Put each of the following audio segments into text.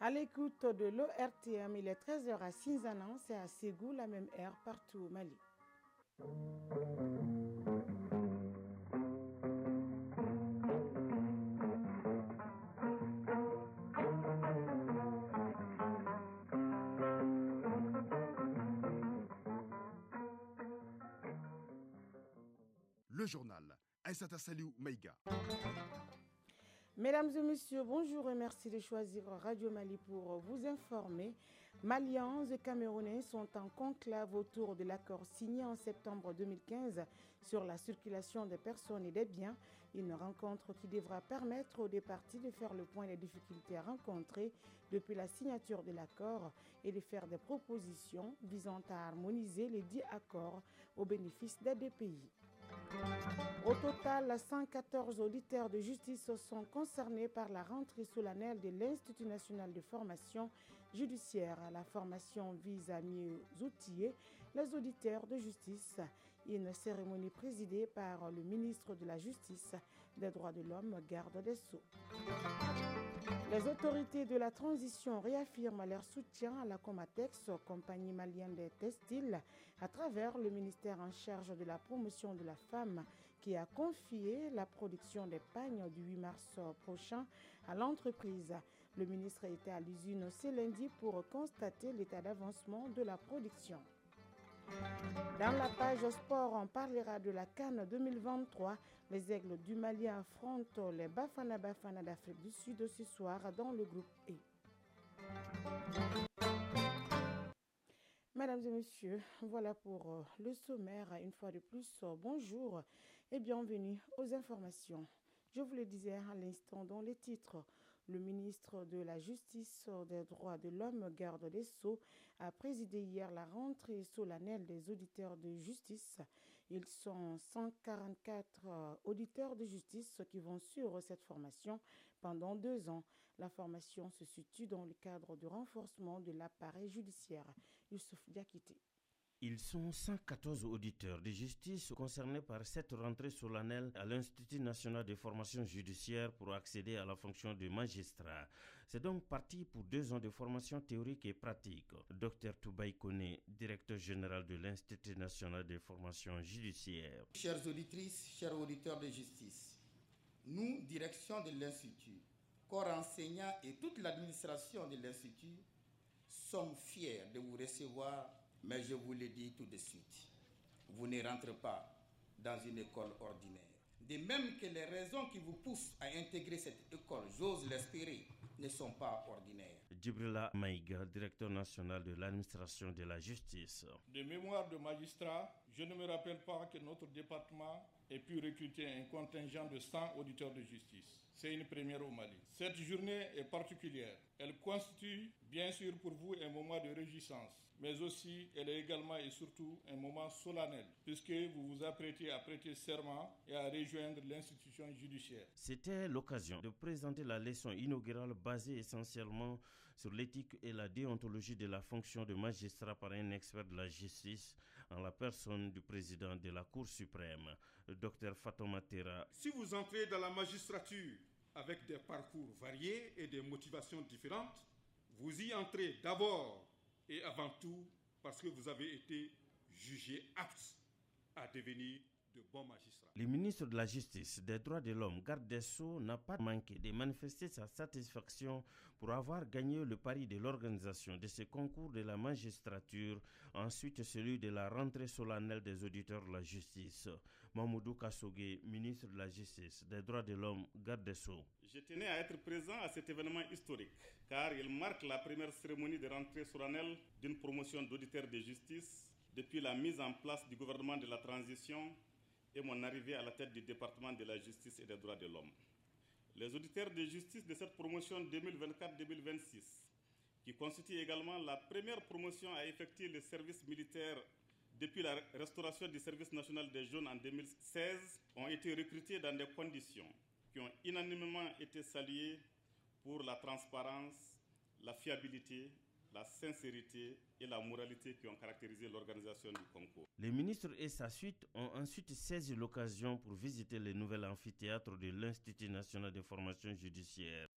À l'écoute de l'ORTM, il est 13h à Sinzanan, c'est à Ségou, la même heure partout au Mali. Le journal Aïssata Saliou Maïga. Mesdames et messieurs, bonjour et merci de choisir Radio Mali pour vous informer. Maliens et Camerounais sont en conclave autour de l'accord signé en septembre 2015 sur la circulation des personnes et des biens. Une rencontre qui devra permettre aux deux parties de faire le point des difficultés rencontrées depuis la signature de l'accord et de faire des propositions visant à harmoniser les dits accords au bénéfice des deux pays. Au total, 114 auditeurs de justice sont concernés par la rentrée solennelle de l'Institut national de formation judiciaire. La formation vise à mieux outiller les auditeurs de justice. Une cérémonie présidée par le ministre de la Justice, des Droits de l'Homme, garde des Sceaux. Les autorités de la transition réaffirment leur soutien à la Comatex, compagnie malienne des textiles, à travers le ministère en charge de la promotion de la femme qui a confié la production des pagnes du 8 mars prochain à l'entreprise. Le ministre était à l'usine ce lundi pour constater l'état d'avancement de la production. Dans la page sport, on parlera de la CAN 2023. Les Aigles du Mali affrontent les Bafana Bafana d'Afrique du Sud ce soir dans le groupe E. Mesdames et messieurs, voilà pour le sommaire. Une fois de plus, bonjour et bienvenue aux informations. Je vous le disais à l'instant dans les titres. Le ministre de la Justice, des Droits de l'Homme, garde des Sceaux, a présidé hier la rentrée solennelle des auditeurs de justice. Ils sont 144 auditeurs de justice qui vont suivre cette formation pendant 2 ans. La formation se situe dans le cadre du renforcement de l'appareil judiciaire. Youssouf Diakité. Ils sont 114 auditeurs de justice concernés par cette rentrée solennelle à l'Institut national de formation judiciaire pour accéder à la fonction de magistrat. C'est donc parti pour 2 ans de formation théorique et pratique. Dr Toubaï Kone, directeur général de l'Institut national de formation judiciaire. Chères auditrices, chers auditeurs de justice, nous, direction de l'Institut, corps enseignant et toute l'administration de l'Institut, sommes fiers de vous recevoir. Mais je vous le dis tout de suite, vous ne rentrez pas dans une école ordinaire. De même que les raisons qui vous poussent à intégrer cette école, j'ose l'espérer, ne sont pas ordinaires. Djibrila Maïga, directeur national de l'administration de la justice. De mémoire de magistrat, je ne me rappelle pas que notre département ait pu recruter un contingent de 100 auditeurs de justice. C'est une première au Mali. Cette journée est particulière. Elle constitue bien sûr pour vous un moment de réjouissance, mais aussi elle est également et surtout un moment solennel, puisque vous vous apprêtez à prêter serment et à rejoindre l'institution judiciaire. C'était l'occasion de présenter la leçon inaugurale basée essentiellement sur l'éthique et la déontologie de la fonction de magistrat par un expert de la justice en la personne du président de la Cour suprême, le Dr Fatoma Tera. Si vous entrez dans la magistrature avec des parcours variés et des motivations différentes, vous y entrez d'abord et avant tout parce que vous avez été jugé apte à devenir de bons magistrats. Le ministre de la Justice, des Droits de l'Homme, garde des Sceaux, n'a pas manqué de manifester sa satisfaction pour avoir gagné le pari de l'organisation de ce concours de la magistrature, ensuite celui de la rentrée solennelle des auditeurs de la justice. Mamoudou Kassogué, ministre de la Justice, des Droits de l'Homme, garde des Sceaux. Je tenais à être présent à cet événement historique, car il marque la première cérémonie de rentrée solennelle d'une promotion d'auditeurs de justice depuis la mise en place du gouvernement de la transition et mon arrivée à la tête du département de la justice et des droits de l'homme. Les auditeurs de justice de cette promotion 2024-2026, qui constitue également la première promotion à effectuer le service militaire depuis la restauration du service national des jeunes en 2016, ont été recrutés dans des conditions qui ont unanimement été saluées pour la transparence, la fiabilité, la sincérité et la moralité qui ont caractérisé l'organisation du concours. Les ministres et sa suite ont ensuite saisi l'occasion pour visiter le nouvel amphithéâtre de l'Institut national de formation judiciaire.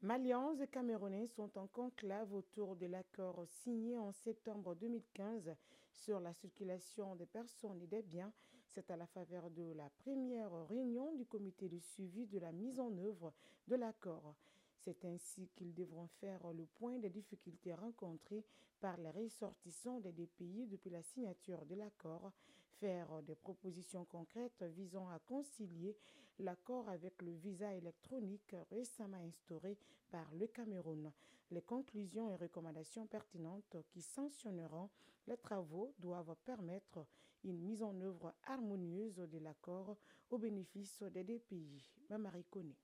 Maliens et Camerounais sont en conclave autour de l'accord signé en septembre 2015 sur la circulation des personnes et des biens. C'est à la faveur de la première réunion du comité de suivi de la mise en œuvre de l'accord. C'est ainsi qu'ils devront faire le point des difficultés rencontrées par les ressortissants des deux pays depuis la signature de l'accord, faire des propositions concrètes visant à concilier l'accord avec le visa électronique récemment instauré par le Cameroun. Les conclusions et recommandations pertinentes qui sanctionneront les travaux doivent permettre une mise en œuvre harmonieuse de l'accord au bénéfice des deux pays. Mamari Kone.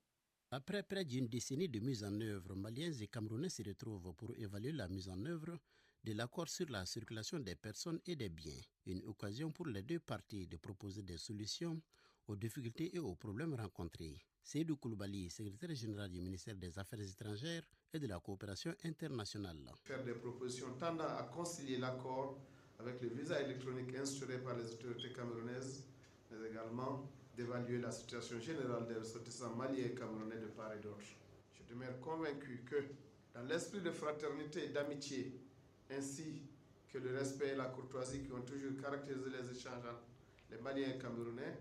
Après près d'une décennie de mise en œuvre, Maliens et Camerounais se retrouvent pour évaluer la mise en œuvre de l'accord sur la circulation des personnes et des biens. Une occasion pour les deux parties de proposer des solutions aux difficultés et aux problèmes rencontrés. Seydou Koulibaly, secrétaire général du ministère des Affaires étrangères et de la coopération internationale. Faire des propositions tendant à concilier l'accord avec le visa électronique instauré par les autorités camerounaises, mais également d'évaluer la situation générale des ressortissants maliens et camerounais de part et d'autre. Je demeure convaincu que, dans l'esprit de fraternité et d'amitié, ainsi que le respect et la courtoisie qui ont toujours caractérisé les échanges entre les Maliens et Camerounais,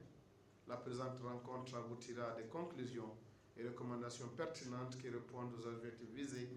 la présente rencontre aboutira à des conclusions et recommandations pertinentes qui répondent aux objectifs visés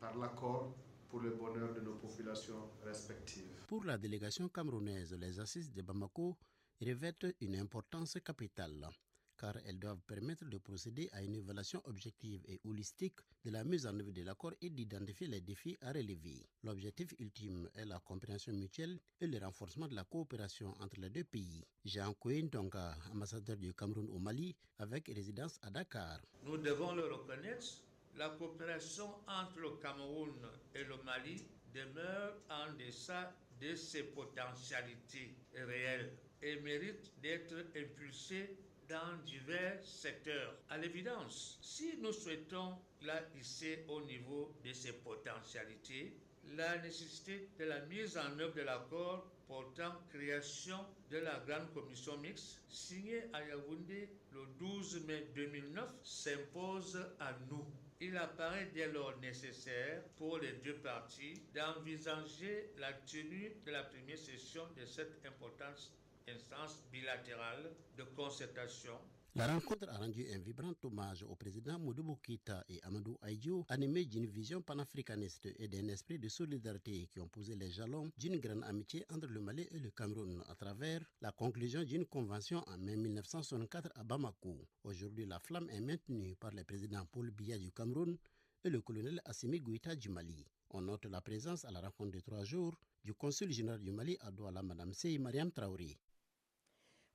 par l'accord pour le bonheur de nos populations respectives. Pour la délégation camerounaise, les assises de Bamako revêtent une importance capitale, car elles doivent permettre de procéder à une évaluation objective et holistique de la mise en œuvre de l'accord et d'identifier les défis à relever. L'objectif ultime est la compréhension mutuelle et le renforcement de la coopération entre les deux pays. Jean Kouen Tonga, ambassadeur du Cameroun au Mali, avec résidence à Dakar. Nous devons le reconnaître, la coopération entre le Cameroun et le Mali demeure en deçà de ses potentialités réelles et mérite d'être impulsée dans divers secteurs. À l'évidence, si nous souhaitons la hisser au niveau de ses potentialités, la nécessité de la mise en œuvre de l'accord portant création de la Grande Commission mixte, signée à Yaoundé le 12 mai 2009, s'impose à nous. Il apparaît dès lors nécessaire pour les deux parties d'envisager la tenue de la première session de cette importante instance bilatérale de concertation. La rencontre a rendu un vibrant hommage au président Modibo Keïta et Amadou Ahidjo, animés d'une vision panafricaniste et d'un esprit de solidarité qui ont posé les jalons d'une grande amitié entre le Mali et le Cameroun à travers la conclusion d'une convention en mai 1964 à Bamako. Aujourd'hui, la flamme est maintenue par le président Paul Biya du Cameroun et le colonel Assimi Goïta du Mali. On note la présence à la rencontre de 3 jours du consul général du Mali à Douala, Mme Sey Mariam Traoré.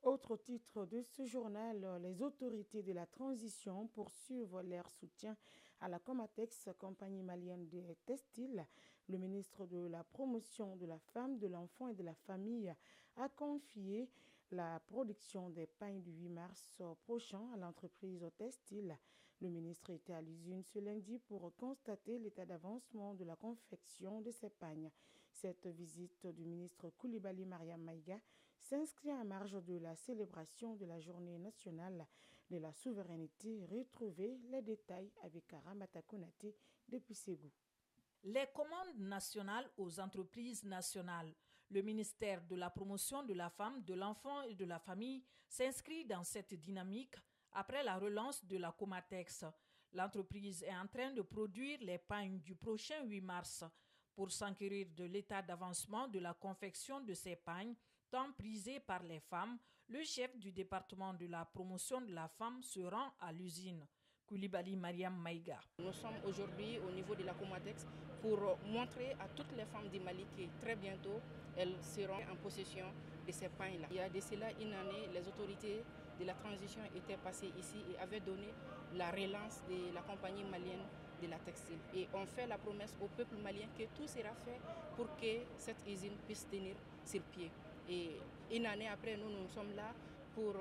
Autre titre de ce journal, les autorités de la transition poursuivent leur soutien à la Comatex, compagnie malienne des textiles. Le ministre de la Promotion de la Femme, de l'Enfant et de la Famille a confié la production des pagnes du 8 mars prochain à l'entreprise textile. Le ministre était à l'usine ce lundi pour constater l'état d'avancement de la confection de ces pagnes. Cette visite du ministre Koulibaly Mariam Maïga s'inscrit en marge de la célébration de la Journée nationale de la souveraineté. Retrouvez les détails avec Ramata Konaté depuis Ségou. Les commandes nationales aux entreprises nationales. Le ministère de la Promotion de la Femme, de l'Enfant et de la Famille s'inscrit dans cette dynamique après la relance de la Comatex. L'entreprise est en train de produire les pagnes du prochain 8 mars. Pour s'enquérir de l'état d'avancement de la confection de ces pagnes, tant prisées par les femmes, le chef du département de la promotion de la femme se rend à l'usine. Koulibaly Mariam Maïga. Nous sommes aujourd'hui au niveau de la Comatex pour montrer à toutes les femmes du Mali que très bientôt elles seront en possession de ces pagnes-là. Il y a de cela une année, les autorités de la transition étaient passées ici et avaient donné la relance de la compagnie malienne de la textile. Et on fait la promesse au peuple malien que tout sera fait pour que cette usine puisse tenir sur pied. Et une année après, nous sommes là pour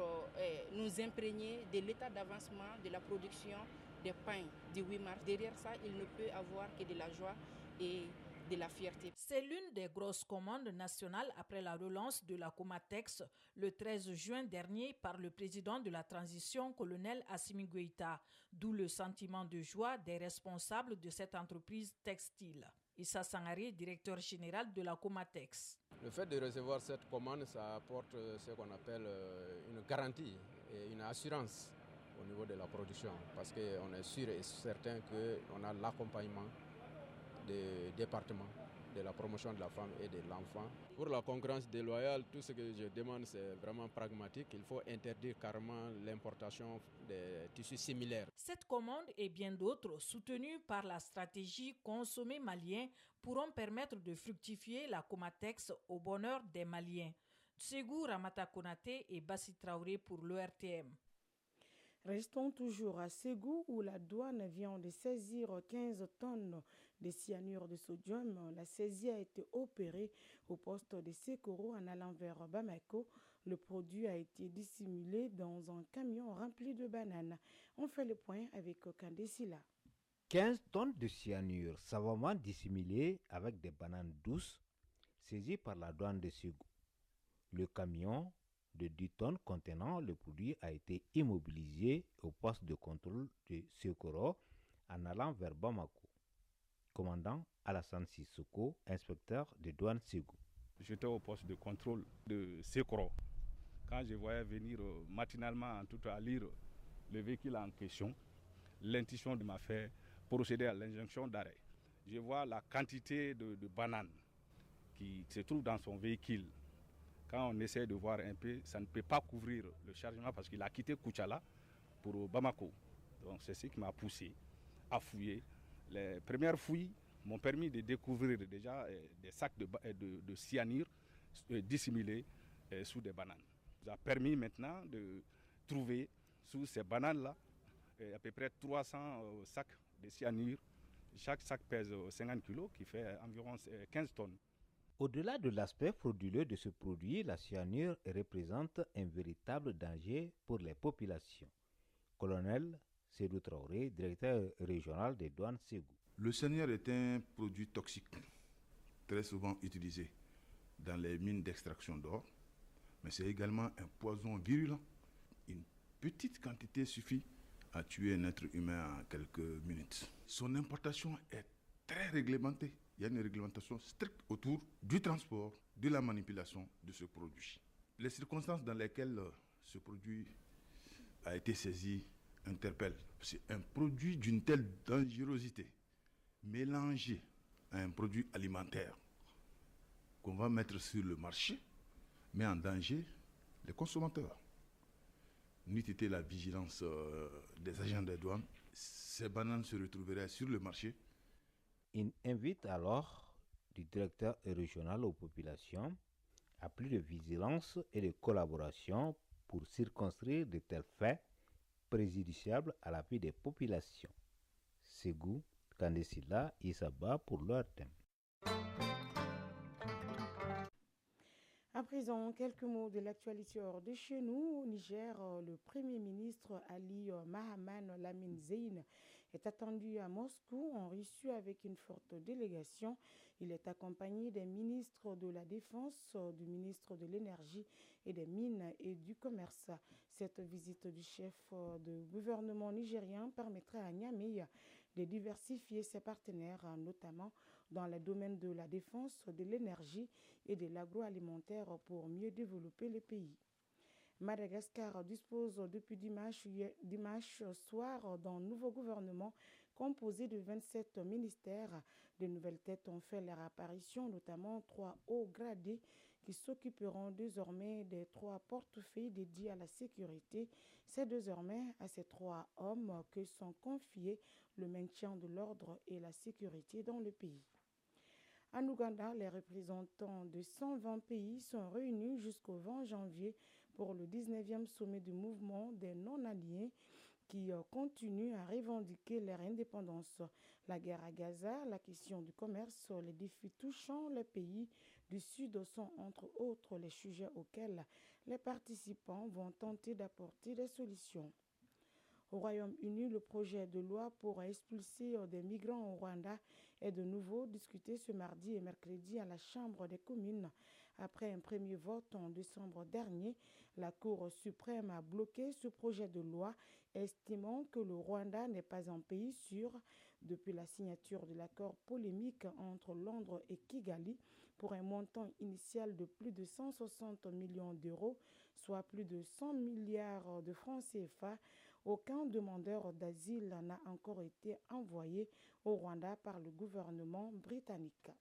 nous imprégner de l'état d'avancement de la production des pagnes du 8 mars. Derrière ça, il ne peut avoir que de la joie et de la fierté. C'est l'une des grosses commandes nationales après la relance de la Comatex le 13 juin dernier par le président de la transition, colonel Assimi Goïta, d'où le sentiment de joie des responsables de cette entreprise textile. Issa Sangari, directeur général de la Comatex. Le fait de recevoir cette commande, ça apporte ce qu'on appelle une garantie et une assurance au niveau de la production, parce qu'on est sûr et certain qu'on a l'accompagnement des départements de la promotion de la femme et de l'enfant. Pour la concurrence déloyale, tout ce que je demande, c'est vraiment pragmatique. Il faut interdire carrément l'importation des tissus similaires. Cette commande et bien d'autres, soutenues par la stratégie Consommer malien, pourront permettre de fructifier la Comatex au bonheur des Maliens. Tsegou Ramata Konate et Bassi Traoré pour l'ORTM. Restons toujours à Ségou où la douane vient de saisir 15 tonnes de cyanure de sodium. La saisie a été opérée au poste de Sekoro en allant vers Bamako. Le produit a été dissimulé dans un camion rempli de bananes. On fait le point avec Kandé Silla. 15 tonnes de cyanure savamment dissimulées avec des bananes douces saisies par la douane de Ségou. Le camion de 10 tonnes contenant le produit a été immobilisé au poste de contrôle de Sekoro en allant vers Bamako. Commandant Alassane Sissoko, inspecteur de douane Ségou. J'étais au poste de contrôle de Sekoro. Quand je voyais venir matinalement en tout à lire le véhicule en question, l'intuition m'a fait procéder à l'injonction d'arrêt. Je vois la quantité de bananes qui se trouve dans son véhicule. Quand on essaie de voir un peu, ça ne peut pas couvrir le chargement parce qu'il a quitté Koutchala pour Bamako. Donc c'est ce qui m'a poussé à fouiller. Les premières fouilles m'ont permis de découvrir déjà des sacs de cyanure dissimulés sous des bananes. Ça a permis maintenant de trouver sous ces bananes-là à peu près 300 sacs de cyanure. Chaque sac pèse 50 kg, qui fait environ 15 tonnes. Au-delà de l'aspect frauduleux de ce produit, la cyanure représente un véritable danger pour les populations. Colonel Sédou Traoré, directeur régional des douanes Ségou. Le cyanure est un produit toxique, très souvent utilisé dans les mines d'extraction d'or, mais c'est également un poison virulent. Une petite quantité suffit à tuer un être humain en quelques minutes. Son importation est très réglementée. Il y a une réglementation stricte autour du transport, de la manipulation de ce produit. Les circonstances dans lesquelles ce produit a été saisi interpellent. C'est un produit d'une telle dangerosité, mélangé à un produit alimentaire qu'on va mettre sur le marché, met en danger les consommateurs. N'eût été la vigilance des agents des douanes, ces bananes se retrouveraient sur le marché. Il invite alors du directeur régional aux populations à plus de vigilance et de collaboration pour circonscrire de tels faits préjudiciables à la vie des populations. Ségou, Kandesila, Isaba pour l'ORTM. À présent, quelques mots de l'actualité hors de chez nous. Au Niger, le Premier ministre Ali Mahaman Lamine Zeine est attendu à Moscou en Russie avec une forte délégation. Il est accompagné des ministres de la Défense, du ministre de l'Énergie et des Mines et du Commerce. Cette visite du chef de gouvernement nigérien permettra à Niamey de diversifier ses partenaires, notamment dans les domaines de la défense, de l'énergie et de l'agroalimentaire pour mieux développer le pays. Madagascar dispose depuis dimanche soir d'un nouveau gouvernement composé de 27 ministères. De nouvelles têtes ont fait leur apparition, notamment 3 hauts gradés qui s'occuperont désormais des 3 portefeuilles dédiés à la sécurité. C'est désormais à ces 3 hommes que sont confiés le maintien de l'ordre et la sécurité dans le pays. En Ouganda, les représentants de 120 pays sont réunis jusqu'au 20 janvier pour le 19e sommet du mouvement des non-alignés qui continue à revendiquer leur indépendance. La guerre à Gaza, la question du commerce, les défis touchant les pays du Sud sont entre autres les sujets auxquels les participants vont tenter d'apporter des solutions. Au Royaume-Uni, le projet de loi pour expulser des migrants au Rwanda est de nouveau discuté ce mardi et mercredi à la Chambre des communes. Après un premier vote en décembre dernier, la Cour suprême a bloqué ce projet de loi, estimant que le Rwanda n'est pas un pays sûr. Depuis la signature de l'accord polémique entre Londres et Kigali pour un montant initial de plus de 160 millions d'euros, soit plus de 100 milliards de francs CFA, aucun demandeur d'asile n'a encore été envoyé au Rwanda par le gouvernement britannique.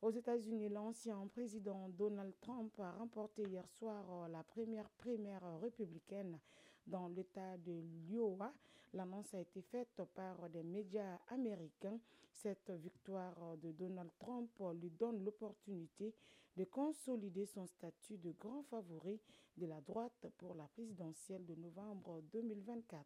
Aux États-Unis, l'ancien président Donald Trump a remporté hier soir la première primaire républicaine dans l'État de l'Iowa. L'annonce a été faite par des médias américains. Cette victoire de Donald Trump lui donne l'opportunité de consolider son statut de grand favori de la droite pour la présidentielle de novembre 2024.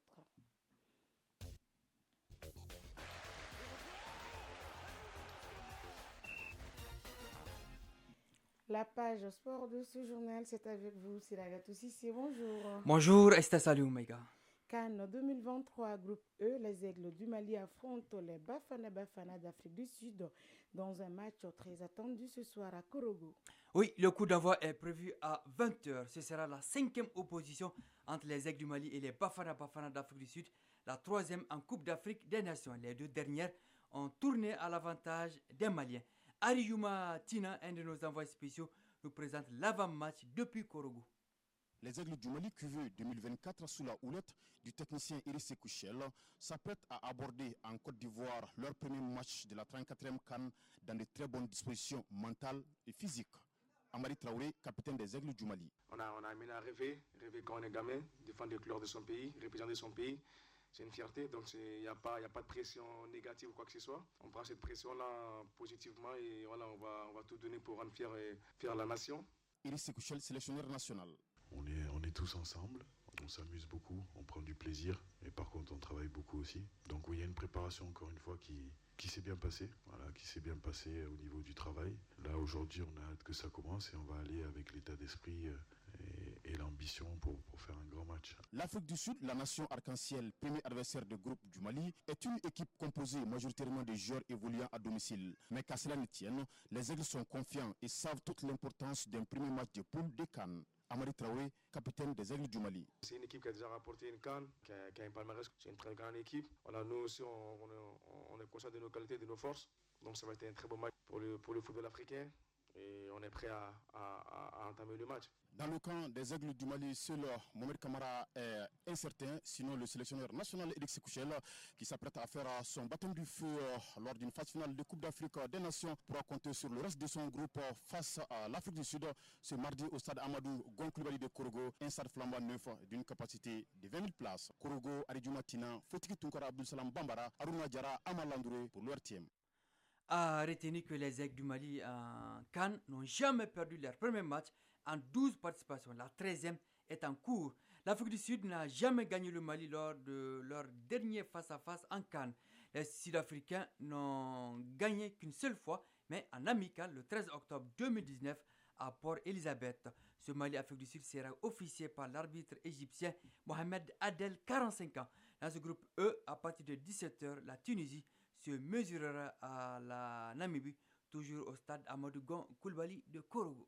La page sport de ce journal, c'est avec vous, Siragatou Sissé. Bonjour. Bonjour, Esther Salou Mega. Cannes 2023, groupe E, les Aigles du Mali affrontent les Bafana d'Afrique du Sud dans un match très attendu ce soir à Korogo. Oui, le coup d'envoi est prévu à 20h. Ce sera la 5e opposition entre les Aigles du Mali et les Bafana d'Afrique du Sud, la 3e en Coupe d'Afrique des Nations. Les deux dernières ont tourné à l'avantage des Maliens. Ariyuma Tina, un de nos envoyés spéciaux, nous présente l'avant-match depuis Korogo. Les Aigles du Mali QV 2024 sous la houlette du technicien Iris Kouchel s'apprêtent à aborder en Côte d'Ivoire leur premier match de la 34e CAN dans de très bonnes dispositions mentales et physiques. Amari Traoré, capitaine des Aigles du Mali. On a amené à rêver quand on est gamin, défendre les couleurs de son pays, représenter son pays. C'est une fierté, donc il n'y a pas de pression négative ou quoi que ce soit. On prend cette pression-là positivement et voilà, on va tout donner pour rendre fier la nation. Iris Kouchel, sélectionneur national. On est tous ensemble, on s'amuse beaucoup, on prend du plaisir, et par contre on travaille beaucoup aussi. Donc oui, il y a une préparation encore une fois qui s'est bien passée, qui s'est bien passée au niveau du travail. Là aujourd'hui on a hâte que ça commence et on va aller avec l'état d'esprit et l'ambition pour faire un grand match. L'Afrique du Sud, la nation arc-en-ciel, premier adversaire de groupe du Mali, est une équipe composée majoritairement de joueurs évoluant à domicile. Mais qu'à cela ne tienne, les Aigles sont confiants et savent toute l'importance d'un premier match de poule de CAN. Amari Traoré, capitaine des Aigles du Mali. C'est une équipe qui a déjà rapporté une CAN, qui a un palmarès, c'est une très grande équipe. Voilà, nous aussi, on est conscient de nos qualités, de nos forces. Donc ça va être un très bon match pour le football africain. Et on est prêt à entamer le match. Dans le camp des Aigles du Mali, seul Mohamed Kamara est incertain. Sinon, le sélectionneur national Iris Kouchel, qui s'apprête à faire son baptême du feu lors d'une phase finale de Coupe d'Afrique des Nations, pourra compter sur le reste de son groupe face à l'Afrique du Sud ce mardi au stade Amadou Gon Coulibaly de Korogo, un stade flambant neuf d'une capacité de 20 000 places. Korogo, Aridjouma Tina, Fotiki Tunkara Abdul Salam Bambara, Aruna Diarra, Amal Landouré pour l'ORTM. A retenu que les Aigles du Mali en Cannes n'ont jamais perdu leur premier match en 12 participations. La 13e est en cours. L'Afrique du Sud n'a jamais gagné le Mali lors de leur dernier face-à-face en Cannes. Les Sud-Africains n'ont gagné qu'une seule fois, mais en amical le 13 octobre 2019 à Port-Elizabeth. Ce Mali-Afrique du Sud sera officié par l'arbitre égyptien Mohamed Adel, 45 ans. Dans ce groupe E, à partir de 17h, la Tunisie se mesurera à la Namibie, toujours au stade Amadou Gon Coulibaly de Korogo.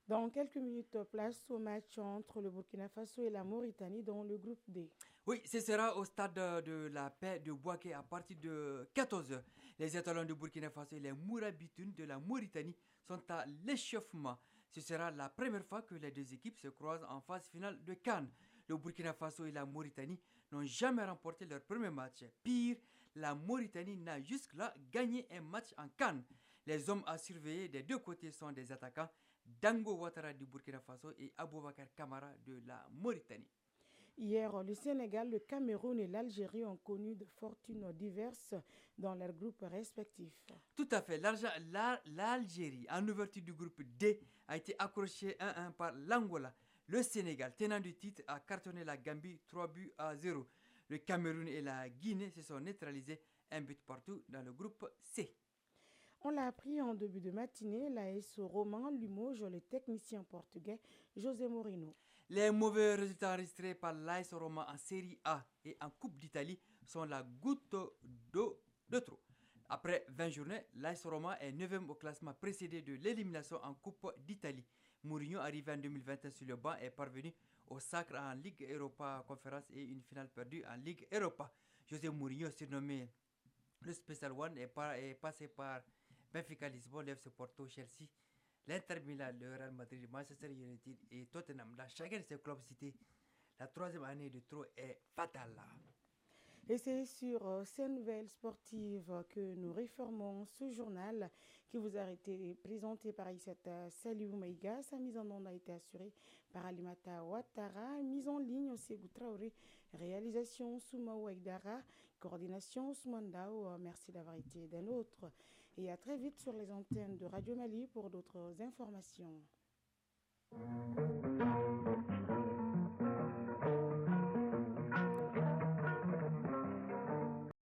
Dans quelques minutes, place au match entre le Burkina Faso et la Mauritanie dans le groupe D. Oui, ce sera au stade de la paix de Bouaké à partir de 14h. Les étalons de Burkina Faso et les Mourabitoun de la Mauritanie sont à l'échauffement. Ce sera la première fois que les deux équipes se croisent en phase finale de CAN. Le Burkina Faso et la Mauritanie n'ont jamais remporté leur premier match. Pire, la Mauritanie n'a jusque-là gagné un match en CAN. Les hommes à surveiller des deux côtés sont des attaquants Dango Ouattara du Burkina Faso et Aboubakar Kamara de la Mauritanie. Hier, le Sénégal, le Cameroun et l'Algérie ont connu de fortunes diverses dans leurs groupes respectifs. Tout à fait. L'Algérie, en ouverture du groupe D, a été accrochée 1-1 par l'Angola. Le Sénégal, tenant du titre, a cartonné la Gambie 3-0. Le Cameroun et la Guinée se sont neutralisés 1 but partout dans le groupe C. On l'a appris en début de matinée, l'AS Roman Limoges, le technicien portugais José Mourinho. Les mauvais résultats enregistrés par l'AS Roma en Série A et en Coupe d'Italie sont la goutte d'eau de trop. Après 20 journées, l'AS Roma est 9e au classement précédé de l'élimination en Coupe d'Italie. Mourinho, arrivé en 2021 sur le banc, est parvenu au sacre en Ligue Europa Conférence et une finale perdue en Ligue Europa. José Mourinho, surnommé le Special One, est passé par Benfica Lisbonne, l'FC Porto, Chelsea, l'Inter Milan, le Real Madrid, Manchester United et Tottenham. Dans chacun de ces clubs cités, la 3e année de trop est fatale. Et c'est sur ces nouvelles sportives que nous réformons ce journal qui vous a été présenté par Aïssata Saliou Maïga. Sa mise en onde a été assurée par Alimata Ouattara, mise en ligne Ségou Traoré, réalisation Soumaou Aïdara, coordination Ousmane Dao. Merci d'avoir été des nôtres et à très vite sur les antennes de Radio Mali pour d'autres informations.